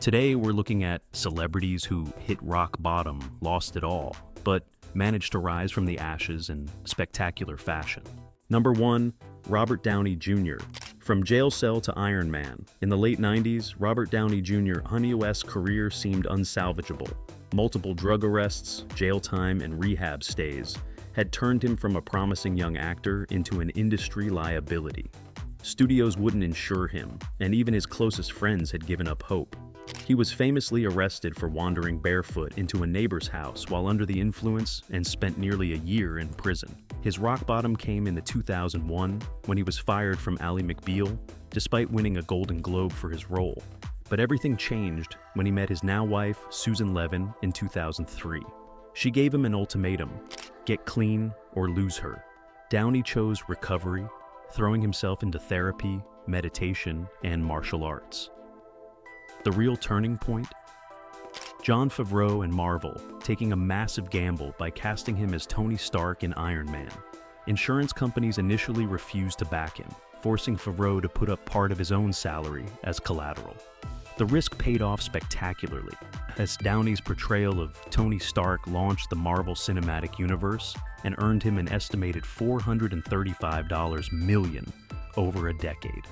Today, we're looking at celebrities who hit rock bottom, lost it all, but managed to rise from the ashes in spectacular fashion. Number 1, Robert Downey Jr. From jail cell to Iron Man. In the late 90s, Robert Downey Jr.'s career seemed unsalvageable. Multiple drug arrests, jail time, and rehab stays had turned him from a promising young actor into an industry liability. Studios wouldn't insure him, and even his closest friends had given up hope. He was famously arrested for wandering barefoot into a neighbor's house while under the influence and spent nearly a year in prison. His rock bottom came in 2001 when he was fired from Ally McBeal, despite winning a Golden Globe for his role. But everything changed when he met his now wife, Susan Levin, in 2003. She gave him an ultimatum: get clean or lose her. Downey chose recovery, throwing himself into therapy, meditation, and martial arts. The real turning point? Jon Favreau and Marvel taking a massive gamble by casting him as Tony Stark in Iron Man. Insurance companies initially refused to back him, forcing Favreau to put up part of his own salary as collateral. The risk paid off spectacularly, as Downey's portrayal of Tony Stark launched the Marvel Cinematic Universe and earned him an estimated $435 million over a decade.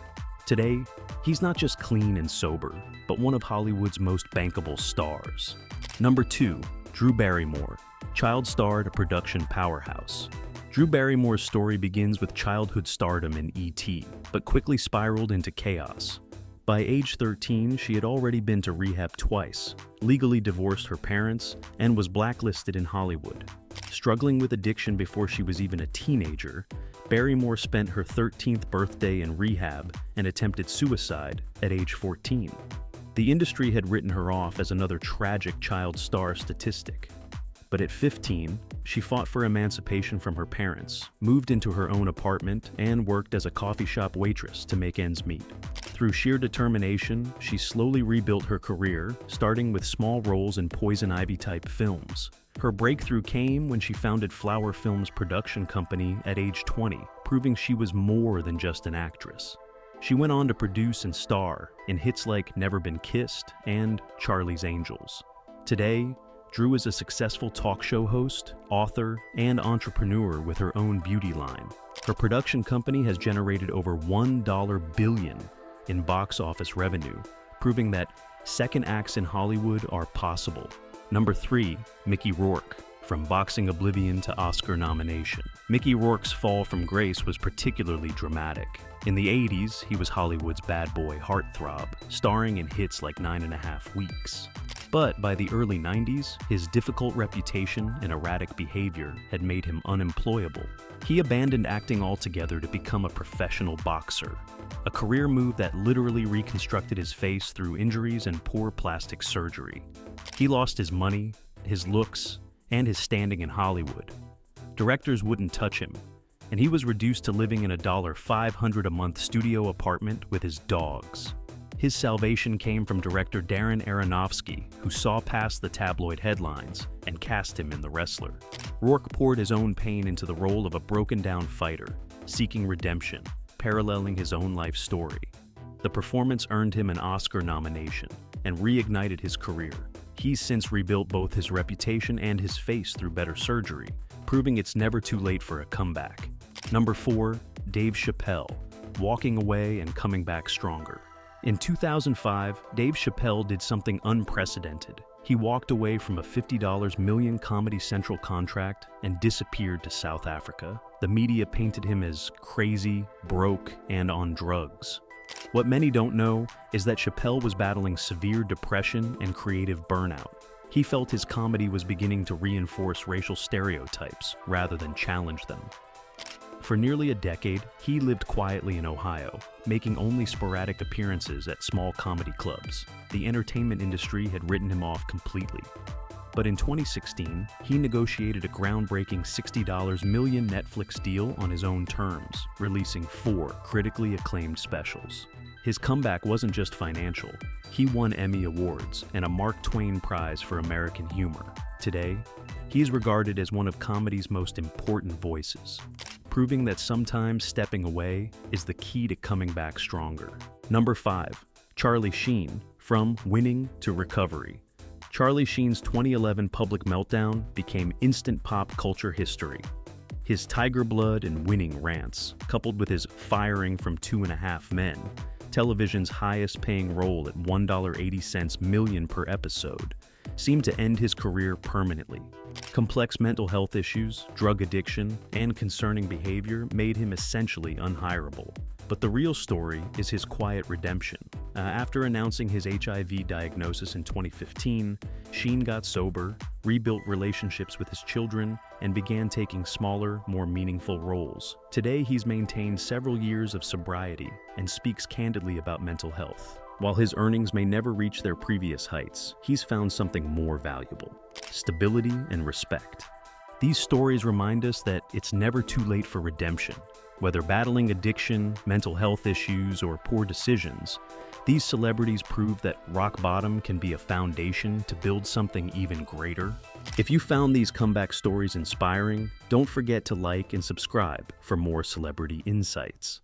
Today, he's not just clean and sober, but one of Hollywood's most bankable stars. Number 2, Drew Barrymore, child star to production powerhouse. Drew Barrymore's story begins with childhood stardom in E.T., but quickly spiraled into chaos. By age 13, she had already been to rehab twice, legally divorced her parents, and was blacklisted in Hollywood. Struggling with addiction before she was even a teenager, Barrymore spent her 13th birthday in rehab and attempted suicide at age 14. The industry had written her off as another tragic child star statistic. But at 15, she fought for emancipation from her parents, moved into her own apartment, and worked as a coffee shop waitress to make ends meet. Through sheer determination, she slowly rebuilt her career, starting with small roles in Poison Ivy-type films. Her breakthrough came when she founded Flower Films production company at age 20, proving she was more than just an actress. She went on to produce and star in hits like Never Been Kissed and Charlie's Angels. Today, Drew is a successful talk show host, author, and entrepreneur with her own beauty line. Her production company has generated over $1 billion in box office revenue, proving that second acts in Hollywood are possible. Number 3, Mickey Rourke. From boxing oblivion to Oscar nomination. Mickey Rourke's fall from grace was particularly dramatic. In the 80s, he was Hollywood's bad boy heartthrob, starring in hits like 9.5 Weeks. But by the early 90s, his difficult reputation and erratic behavior had made him unemployable. He abandoned acting altogether to become a professional boxer, a career move that literally reconstructed his face through injuries and poor plastic surgery. He lost his money, his looks, and his standing in Hollywood. Directors wouldn't touch him, and he was reduced to living in a $500 a month studio apartment with his dogs. His salvation came from director Darren Aronofsky, who saw past the tabloid headlines and cast him in The Wrestler. Rourke poured his own pain into the role of a broken-down fighter, seeking redemption, paralleling his own life story. The performance earned him an Oscar nomination and reignited his career. He's since rebuilt both his reputation and his face through better surgery, proving it's never too late for a comeback. Number 4, Dave Chappelle, walking away and coming back stronger. In 2005, Dave Chappelle did something unprecedented. He walked away from a $50 million Comedy Central contract and disappeared to South Africa. The media painted him as crazy, broke, and on drugs. What many don't know is that Chappelle was battling severe depression and creative burnout. He felt his comedy was beginning to reinforce racial stereotypes rather than challenge them. For nearly a decade, he lived quietly in Ohio, making only sporadic appearances at small comedy clubs. The entertainment industry had written him off completely. But in 2016, he negotiated a groundbreaking $60 million Netflix deal on his own terms, releasing 4 critically acclaimed specials. His comeback wasn't just financial. He won Emmy Awards and a Mark Twain Prize for American humor. Today, he is regarded as one of comedy's most important voices, proving that sometimes stepping away is the key to coming back stronger. Number 5, Charlie Sheen, From winning to recovery, Charlie Sheen's 2011 public meltdown became instant pop culture history. His Tiger Blood and winning rants, coupled with his firing from 2.5 Men, television's highest-paying role at $1.80 million per episode, seemed to end his career permanently. Complex mental health issues, drug addiction, and concerning behavior made him essentially unhireable. But the real story is his quiet redemption. After announcing his HIV diagnosis in 2015, Sheen got sober, rebuilt relationships with his children, and began taking smaller, more meaningful roles. Today, he's maintained several years of sobriety and speaks candidly about mental health. While his earnings may never reach their previous heights, he's found something more valuable: stability and respect. These stories remind us that it's never too late for redemption. Whether battling addiction, mental health issues, or poor decisions, these celebrities prove that rock bottom can be a foundation to build something even greater. If you found these comeback stories inspiring, don't forget to like and subscribe for more celebrity insights.